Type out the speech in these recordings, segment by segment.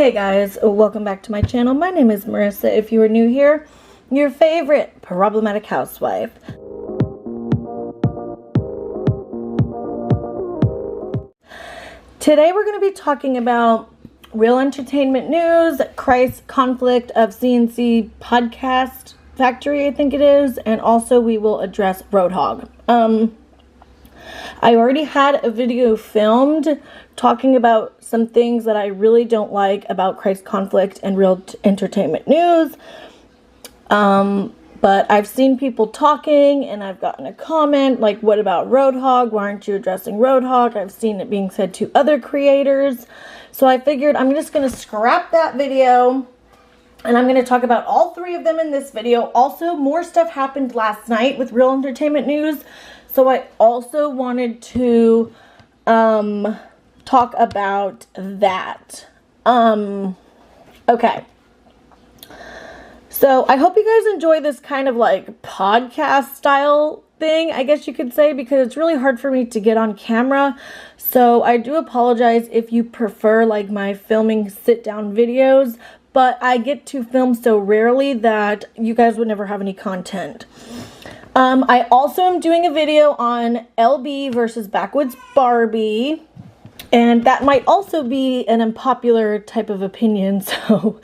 Hey guys, welcome back to my channel. My name is Marissa. If you are new here, your favorite problematic housewife. Today we're going to be talking about real entertainment news, Christ's conflict of C&C Podcast Factory, I think it is, and also we will address Road Hog. I already had a video filmed talking about some things that I really don't like about Christ's conflict and real entertainment news. But I've seen people talking and I've gotten a comment like, what about Road Hog? Why aren't you addressing Road Hog? I've seen it being said to other creators. So I figured I'm just going to scrap that video and I'm going to talk about all three of them in this video. Also, more stuff happened last night with real entertainment news. So I also wanted to talk about that. Okay. So I hope you guys enjoy this kind of like podcast style thing, I guess you could say, because it's really hard for me to get on camera. So I do apologize if you prefer like my filming sit down videos, but I get to film so rarely that you guys would never have any content. I also am doing a video on LB versus Backwoods Barbie, and that might also be an unpopular type of opinion, so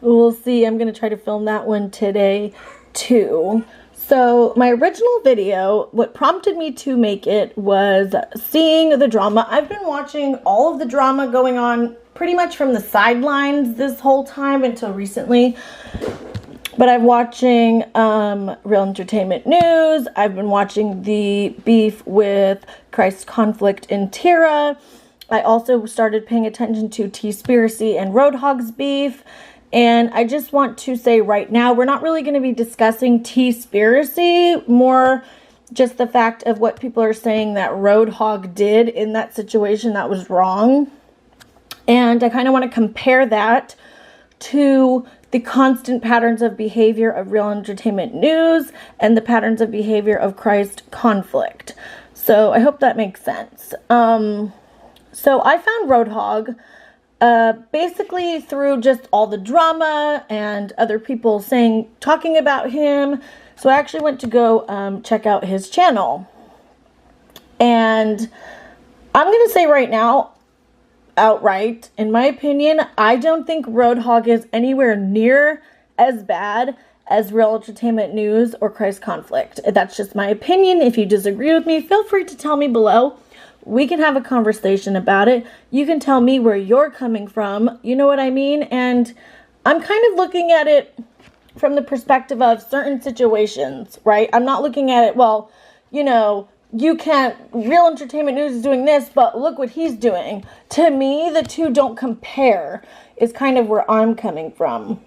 we'll see. I'm going to try to film that one today too. So my original video, what prompted me to make it was seeing the drama. I've been watching all of the drama going on pretty much from the sidelines this whole time until recently. But I'm watching real entertainment news. I've been watching the beef with Christ's conflict in Tira. I also started paying attention to T-Spiracy and Road Hog's beef. And I just want to say right now, we're not really going to be discussing T-Spiracy, more just the fact of what people are saying that Road Hog did in that situation that was wrong. And I kind of want to compare that to the constant patterns of behavior of real entertainment news and the patterns of behavior of Christ conflict. So I hope that makes sense. So I found Road Hog basically through just all the drama and other people talking about him. So I actually went to go check out his channel. And I'm going to say right now, outright, in my opinion, I don't think Road Hog is anywhere near as bad as real entertainment news or Christ conflict. That's just my opinion. If you disagree with me, feel free to tell me below. We can have a conversation about it. You can tell me where you're coming from. You know what I mean? And I'm kind of looking at it from the perspective of certain situations, right? I'm not looking at it, well, you know, real entertainment news is doing this, but look what he's doing. To me, the two don't compare, is kind of where I'm coming from.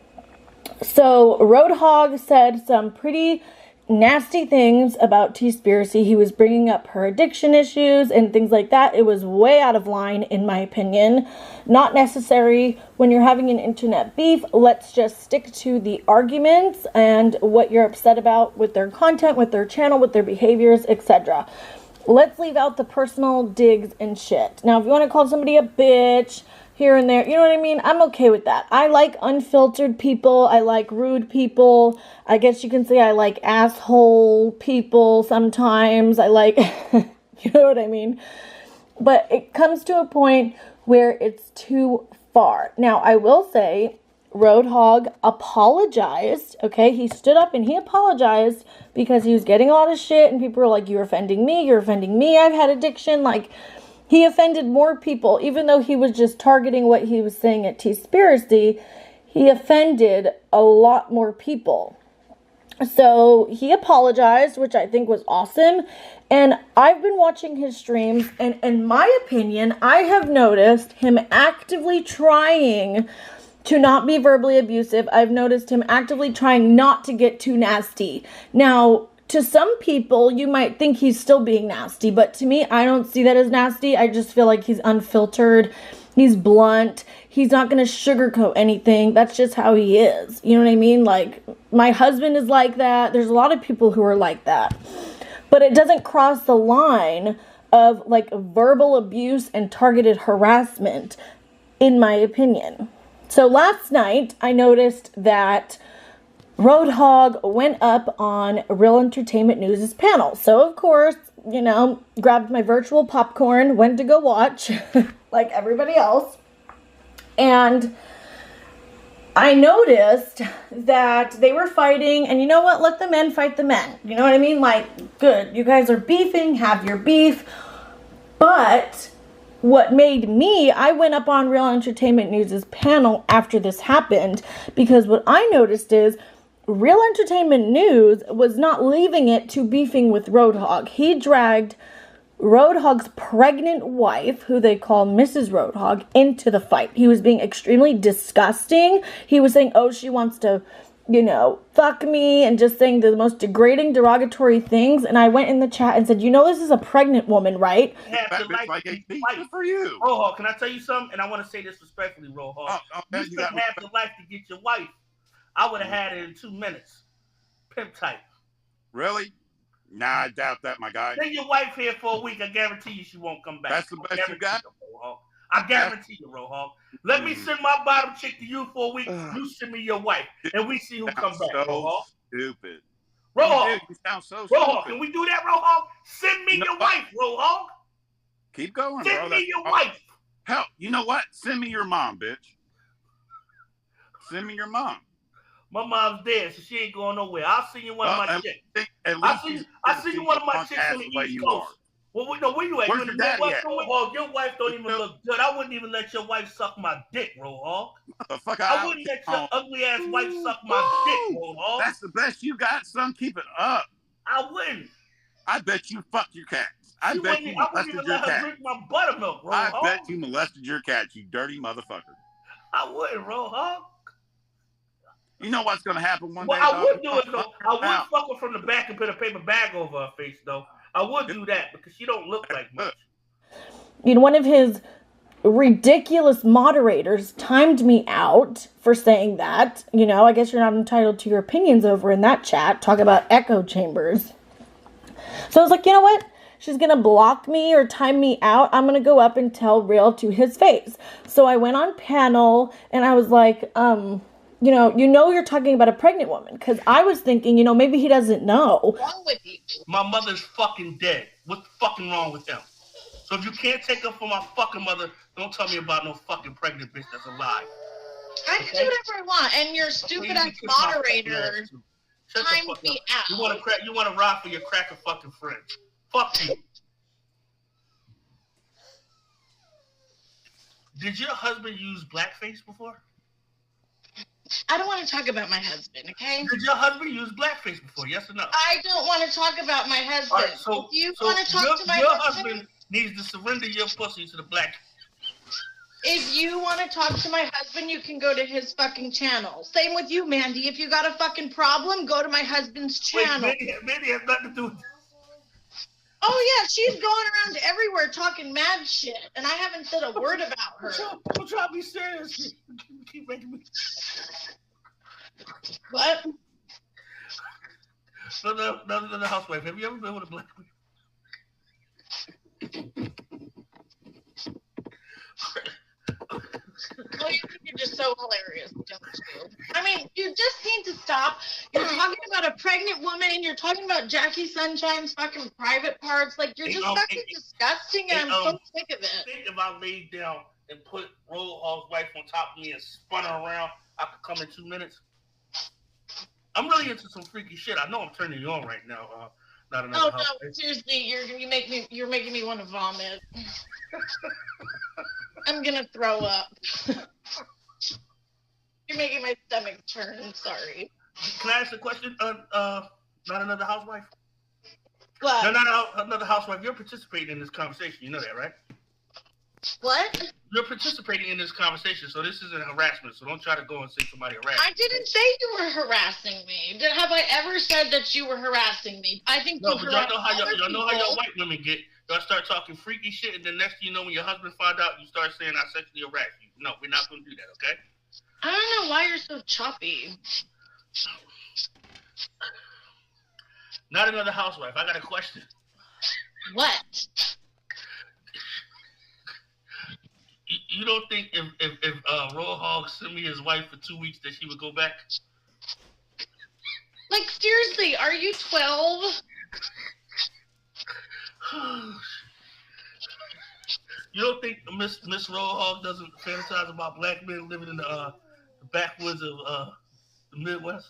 So, Road Hog said some pretty nasty things about T-Spiracy. He was bringing up her addiction issues and things like that. It was way out of line, in my opinion. Not necessary when you're having an internet beef. Let's just stick to the arguments and what you're upset about with their content, with their channel, with their behaviors, etc. Let's leave out the personal digs and shit. Now, if you want to call somebody a bitch here and there, you know what I mean? I'm okay with that. I like unfiltered people. I like rude people. I guess you can say I like asshole people sometimes. I like, you know what I mean? But it comes to a point where it's too far. Now, I will say Road Hog apologized, okay? He stood up and he apologized because he was getting a lot of shit and people were like, you're offending me, I've had addiction. Like, he offended more people, even though he was just targeting what he was saying at T-Spiracy. He offended a lot more people. So he apologized, which I think was awesome. And I've been watching his streams, and in my opinion, I have noticed him actively trying to not be verbally abusive. I've noticed him actively trying not to get too nasty. Now, to some people, you might think he's still being nasty, but to me, I don't see that as nasty. I just feel like he's unfiltered. He's blunt. He's not going to sugarcoat anything. That's just how he is. You know what I mean? Like, my husband is like that. There's a lot of people who are like that. But it doesn't cross the line of, like, verbal abuse and targeted harassment, in my opinion. So last night, I noticed that Road Hog went up on Real Entertainment News' panel. So, of course, grabbed my virtual popcorn, went to go watch, like everybody else. And I noticed that they were fighting, and you know what? Let the men fight the men. You know what I mean? Like, good. You guys are beefing, have your beef. But what made I went up on Real Entertainment News' panel after this happened, because what I noticed is Real Entertainment News was not leaving it to beefing with Road Hog. He dragged Road Hog's pregnant wife, who they call Mrs. Road Hog, into the fight. He was being extremely disgusting. He was saying, oh, she wants to, fuck me, and just saying the most degrading, derogatory things. And I went in the chat and said, this is a pregnant woman, right? Good for you. Road Hog, can I tell you something? And I want to say this respectfully, Road Hog. You should have the life to get your wife. I would have had it in 2 minutes. Pimp type. Really? Nah, I doubt that, my guy. Send your wife here for a week. I guarantee you she won't come back. That's the best you got? I guarantee you, Road Hog. Let me send my bottom chick to you for a week. You send me your wife, and we see who comes back, Road Hog. Stupid. Road Hog. You sound so Road stupid. Hog, can we do that, Road Hog? Send me your wife, Road Hog. Keep going, bro. Send me your wife. Hell, you know what? Send me your mom, bitch. Send me your mom. My mom's dead, so she ain't going nowhere. I'll send you one of my chicks. I'll send you one of my chicks on the East Coast. Well, where you at? Where's you in your the daddy Midwest? at? Hog, your wife don't even look good. I wouldn't even let your wife suck my dick, Road Hog. I wouldn't let your ugly ass wife suck my dick, Road Hog. That's the best you got, son. Keep it up. I wouldn't. I bet you fucked your cats. I bet you molested your cat. Drink my buttermilk, Road Hog. I bet you molested your cat, you dirty motherfucker. I wouldn't, Road Hog. You know what's going to happen one day, I would do it, though. I would fuck her from the back and put a paper bag over her face, though. I would do that because she don't look like much. One of his ridiculous moderators timed me out for saying that. I guess you're not entitled to your opinions over in that chat. Talk about echo chambers. So I was like, you know what? She's going to block me or time me out. I'm going to go up and tell Real to his face. So I went on panel and I was like, you're talking about a pregnant woman. Because I was thinking, maybe he doesn't know. What's wrong with you? My mother's fucking dead. What's fucking wrong with them? So if you can't take her for my fucking mother, don't tell me about no fucking pregnant bitch that's alive. I can do whatever I want. And your stupid ass moderator timed me out. You want to ride for your cracker fucking friend. Fuck you. Did your husband use blackface before? I don't want to talk about my husband, okay? Did your husband use blackface before? Yes or no? I don't want to talk about my husband. Right, so, if you want to talk to my husband needs to surrender your pussy to the black. If you want to talk to my husband, you can go to his fucking channel. Same with you, Mandy. If you got a fucking problem, go to my husband's channel. Wait, Mandy has nothing to do with this. Oh, yeah, she's going around everywhere talking mad shit, and I haven't said a word about her. Don't try to be serious. You keep making me... What? Another housewife. Have you ever been with a black man? Oh, you're just so hilarious, don't you? I mean, you just need to stop. You're talking about a pregnant woman, and you're talking about Jackie Sunshine's fucking private parts. Like, you're just fucking disgusting, and I'm so sick of it. I think if I laid down and put Road Hog's wife on top of me and spun her around, I could come in 2 minutes. I'm really into some freaky shit. I know I'm turning you on right now. Not another house. No, seriously, you're making me want to vomit. I'm gonna throw up. You're making my stomach turn. Sorry. Can I ask a question? Not another housewife? What? No, not another housewife. You're participating in this conversation. You know that, right? What? You're participating in this conversation, so this isn't harassment. So don't try to go and say somebody harassed. I didn't say you were harassing me. Have I ever said that you were harassing me? I think no, but y'all know how y'all white women get. Y'all start talking freaky shit, and then next thing you know, when your husband find out, you start saying I sexually harassed you. No, we're not going to do that, okay? I don't know why you're so choppy. Not another housewife. I got a question. What? You don't think if Road Hog sent me his wife for 2 weeks that she would go back? Like, seriously, are you 12? You don't think Miss Road Hog doesn't fantasize about black men living in the backwoods of the Midwest?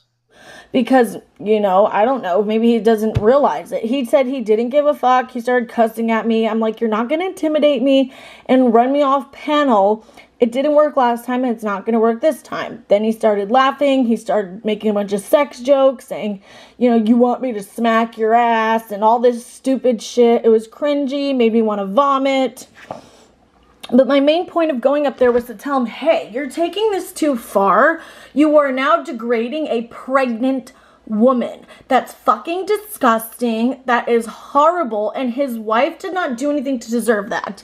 Because, I don't know, maybe he doesn't realize it. He said he didn't give a fuck. He started cussing at me. I'm like, you're not going to intimidate me and run me off panel. It didn't work last time, and it's not going to work this time. Then he started laughing. He started making a bunch of sex jokes, saying, you want me to smack your ass and all this stupid shit. It was cringy, made me want to vomit. But my main point of going up there was to tell him, hey, you're taking this too far. You are now degrading a pregnant woman. That's fucking disgusting. That is horrible. And his wife did not do anything to deserve that.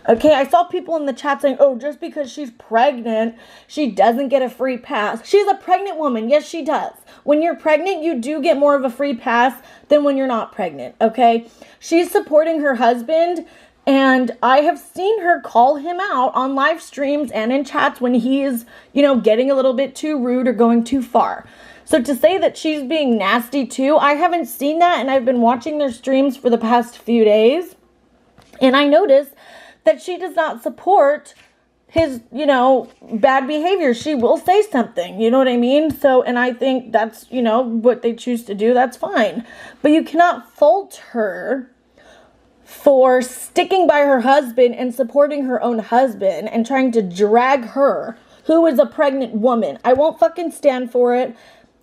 Okay, I saw people in the chat saying, oh, just because she's pregnant, she doesn't get a free pass. She's a pregnant woman. Yes, she does. When you're pregnant, you do get more of a free pass than when you're not pregnant, okay? She's supporting her husband. And I have seen her call him out on live streams and in chats when he is, getting a little bit too rude or going too far. So to say that she's being nasty too, I haven't seen that. And I've been watching their streams for the past few days. And I noticed that she does not support his, bad behavior. She will say something, you know what I mean? So, and I think that's, what they choose to do. That's fine. But you cannot fault her for sticking by her husband and supporting her own husband and trying to drag her, who is a pregnant woman. I won't fucking stand for it.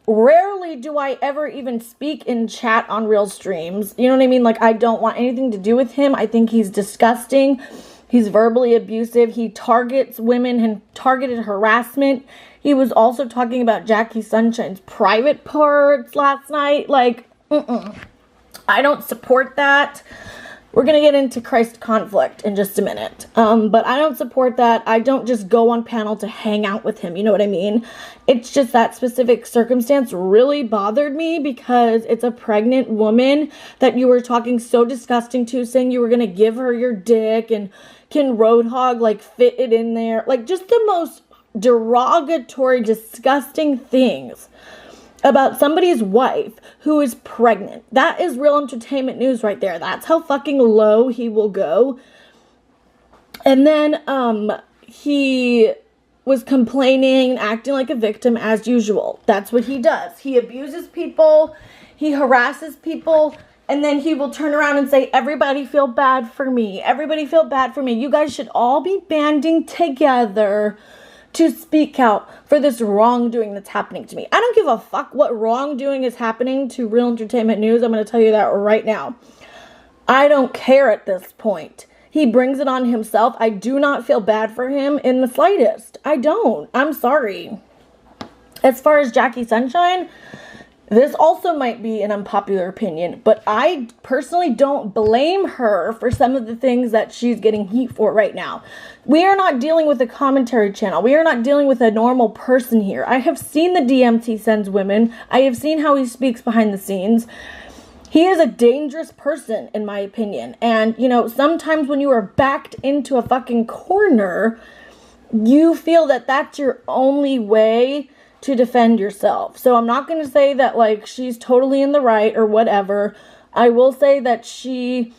Rarely do I ever even speak in chat on real streams. You know what I mean? Like, I don't want anything to do with him. I think he's disgusting. He's verbally abusive. He targets women and targeted harassment. He was also talking about Jackie Sunshine's private parts last night. Like, I don't support that. We're going to get into Christ conflict in just a minute. But I don't support that. I don't just go on panel to hang out with him. You know what I mean? It's just that specific circumstance really bothered me because it's a pregnant woman that you were talking so disgusting to, saying you were going to give her your dick and can Road Hog fit it in there. Like, just the most derogatory, disgusting things about somebody's wife who is pregnant. That is real entertainment news right there. That's how fucking low he will go. And then he was complaining and acting like a victim as usual. That's what he does. He abuses people, he harasses people, and then he will turn around and say, everybody feel bad for me. Everybody feel bad for me. You guys should all be banding together to speak out for this wrongdoing that's happening to me. I don't give a fuck what wrongdoing is happening to Real Entertainment News. I'm going to tell you that right now. I don't care at this point. He brings it on himself. I do not feel bad for him in the slightest. I don't. I'm sorry. As far as Jackie Sunshine, this also might be an unpopular opinion, but I personally don't blame her for some of the things that she's getting heat for right now. We are not dealing with a commentary channel. We are not dealing with a normal person here. I have seen the DMs he sends women. I have seen how he speaks behind the scenes. He is a dangerous person, in my opinion. And, sometimes when you are backed into a fucking corner, you feel that that's your only way to defend yourself. So I'm not going to say that she's totally in the right or whatever. I will say that she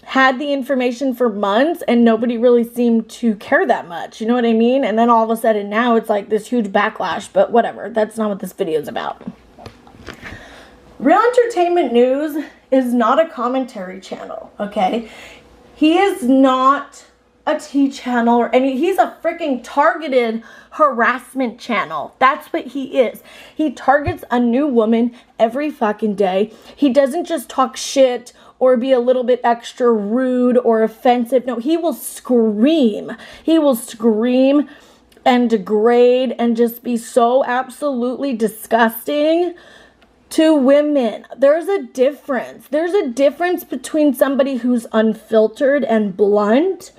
had the information for months and nobody really seemed to care that much. You know what I mean? And then all of a sudden now it's this huge backlash, but whatever. That's not what this video is about. Real Entertainment News is not a commentary channel, okay? He is not a T channel or any. He's a freaking targeted harassment channel. That's what he is. He targets a new woman every fucking day. He doesn't just talk shit or be a little bit extra rude or offensive. No, he will scream. He will scream and degrade and just be so absolutely disgusting to women. There's a difference. There's a difference between somebody who's unfiltered and blunt,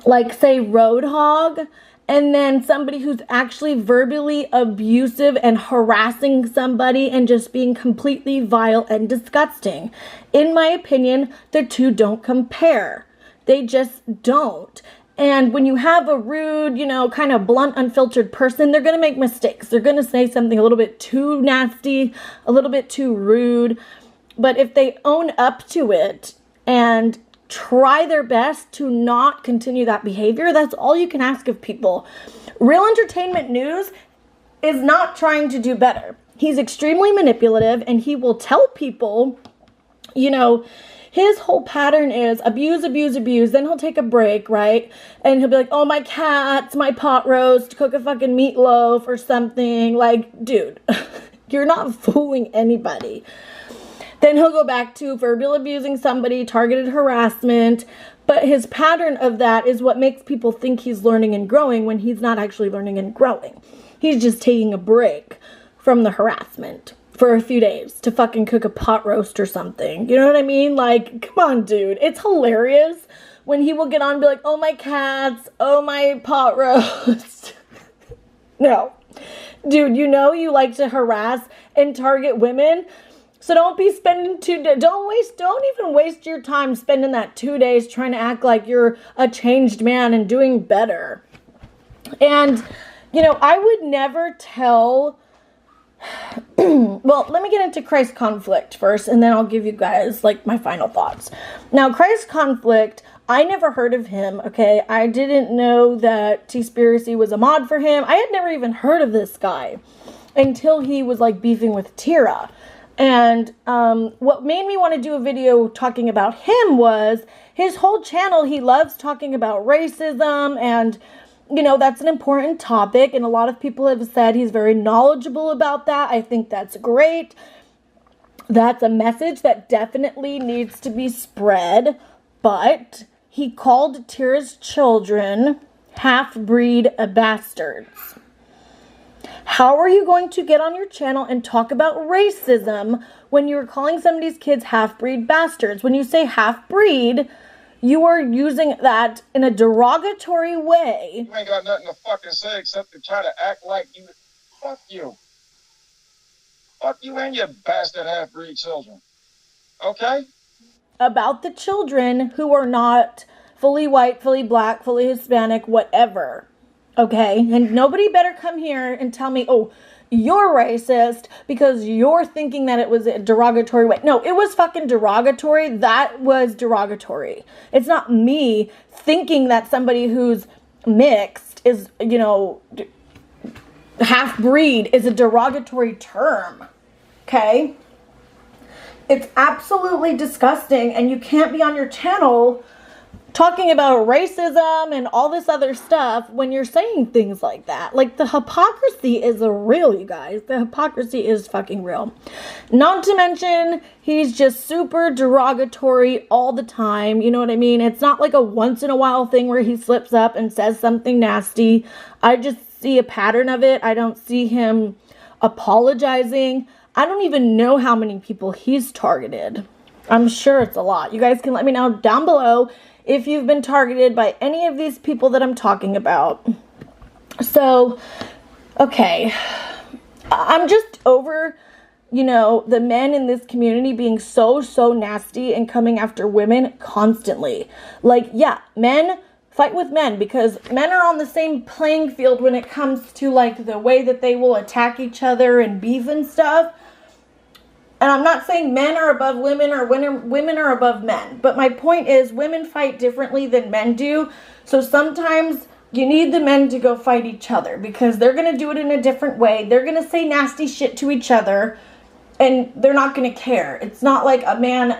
like say Road Hog, and then somebody who's actually verbally abusive and harassing somebody and just being completely vile and disgusting. In my opinion, the two don't compare. They just don't. And when you have a rude, kind of blunt, unfiltered person, they're going to make mistakes. They're going to say something a little bit too nasty, a little bit too rude. But if they own up to it and try their best to not continue that behavior, that's all you can ask of people. Real Entertainment News is not trying to do better. He's extremely manipulative, and he will tell people, his whole pattern is abuse, abuse, abuse. Then he'll take a break, right? And he'll be like, oh, my cats, my pot roast, cook a fucking meatloaf or something. Like, dude, you're not fooling anybody. Then he'll go back to verbal abusing somebody, targeted harassment. But his pattern of that is what makes people think he's learning and growing when he's not actually learning and growing. He's just taking a break from the harassment for a few days to fucking cook a pot roast or something. You know what I mean? Like, come on, dude. It's hilarious when he will get on and be like, oh, my cats, oh, my pot roast. No. Dude, you like to harass and target women. So don't be spending don't even waste your time spending that 2 days trying to act like you're a changed man and doing better. And, I would never tell, well, let me get into Christ Conflict first, and then I'll give you guys, my final thoughts. Now, Christ Conflict, I never heard of him, okay? I didn't know that T-Spiracy was a mod for him. I had never even heard of this guy until he was, beefing with Tira. And what made me want to do a video talking about him was his whole channel. He loves talking about racism, and, that's an important topic. And a lot of people have said he's very knowledgeable about that. I think that's great. That's a message that definitely needs to be spread. But he called Tira's children half-breed bastards. How are you going to get on your channel and talk about racism when you're calling somebody's kids half-breed bastards? When you say half-breed, you are using that in a derogatory way. You ain't got nothing to fucking say except to try to act like you. Fuck you. Fuck you and your bastard half-breed children. Okay? About the children who are not fully white, fully black, fully Hispanic, whatever. Okay, and nobody better come here and tell me, oh, you're racist because you're thinking that it was a derogatory way. No, it was fucking derogatory. That was derogatory. It's not me thinking that somebody who's mixed is, half-breed is a derogatory term. Okay? It's absolutely disgusting, and you can't be on your channel talking about racism and all this other stuff when you're saying things like that. The hypocrisy is real, you guys. The hypocrisy is fucking real. Not to mention, he's just super derogatory all the time. You know what I mean? It's not like a once in a while thing where he slips up and says something nasty. I just see a pattern of it. I don't see him apologizing. I don't even know how many people he's targeted. I'm sure it's a lot. You guys can let me know down below if you've been targeted by any of these people that I'm talking about. So, okay. I'm just over, the men in this community being so nasty and coming after women constantly. Men fight with men because men are on the same playing field when it comes to, the way that they will attack each other and beef and stuff. And I'm not saying men are above women or women are above men. But my point is women fight differently than men do. So sometimes you need the men to go fight each other because they're going to do it in a different way. They're going to say nasty shit to each other and they're not going to care. It's not like a man,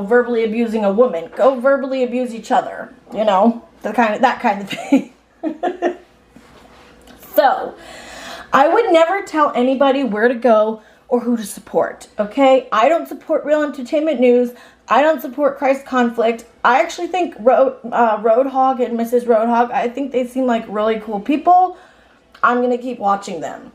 verbally abusing a woman. Go verbally abuse each other, that kind of thing. So I would never tell anybody where to go or who to support, okay? I don't support Real Entertainment News. I don't support Christ Conflict. I actually think Road Hog and Mrs. Road Hog, I think they seem like really cool people. I'm going to keep watching them.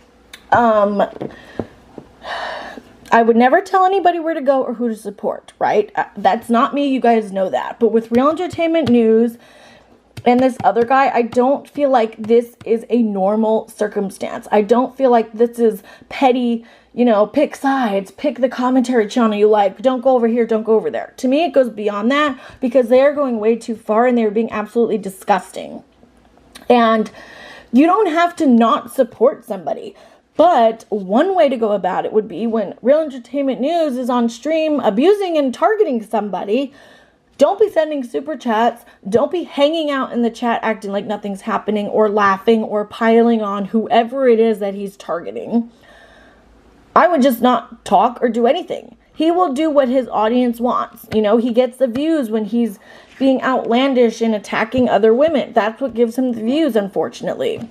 I would never tell anybody where to go or who to support, right? That's not me. You guys know that. But with Real Entertainment News, and this other guy, I don't feel like this is a normal circumstance. I don't feel like this is petty, you know, pick sides, pick the commentary channel you like, don't go over here, don't go over there. To me, it goes beyond that because they are going way too far and they're being absolutely disgusting. And you don't have to not support somebody. But one way to go about it would be when Real Entertainment News is on stream abusing and targeting somebody, don't be sending super chats. Don't be hanging out in the chat acting like nothing's happening or laughing or piling on whoever it is that he's targeting. I would just not talk or do anything. He will do what his audience wants. You know, he gets the views when he's being outlandish and attacking other women. That's what gives him the views, unfortunately.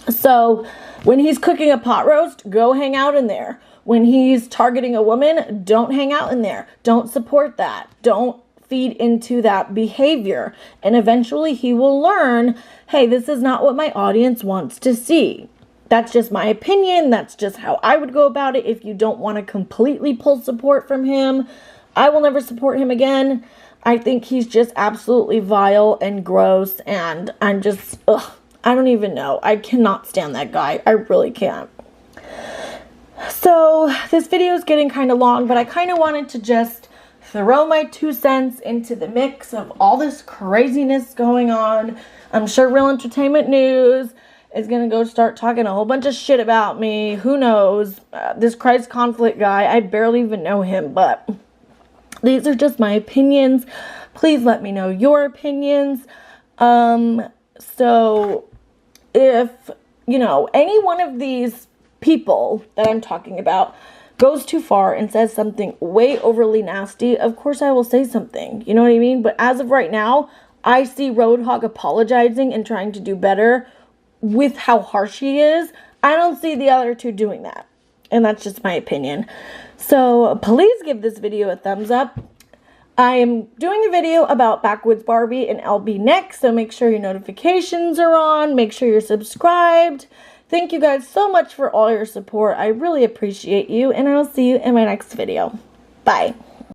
So when he's cooking a pot roast, go hang out in there. When he's targeting a woman, don't hang out in there. Don't support that. Don't feed into that behavior. And eventually he will learn, hey, this is not what my audience wants to see. That's just my opinion. That's just how I would go about it. If you don't want to completely pull support from him, I will never support him again. I think he's just absolutely vile and gross. And I'm just, I don't even know. I cannot stand that guy. I really can't. So this video is getting kind of long, but I kind of wanted to just throw my 2 cents into the mix of all this craziness going on. I'm sure Real Entertainment News is going to go start talking a whole bunch of shit about me. Who knows? This Christ conflict guy, I barely even know him, but these are just my opinions. Please let me know your opinions. So if, you know, any one of these people that I'm talking about goes too far and says something way overly nasty, of course I will say something. You know what I mean? But as of right now, I see Road Hog apologizing and trying to do better with how harsh he is. I don't see the other two doing that. And that's just my opinion. So please give this video a thumbs up. I am doing a video about Backwoods Barbie and LB next, so make sure your notifications are on. Make sure you're subscribed. Thank you guys so much for all your support. I really appreciate you, and I'll see you in my next video. Bye.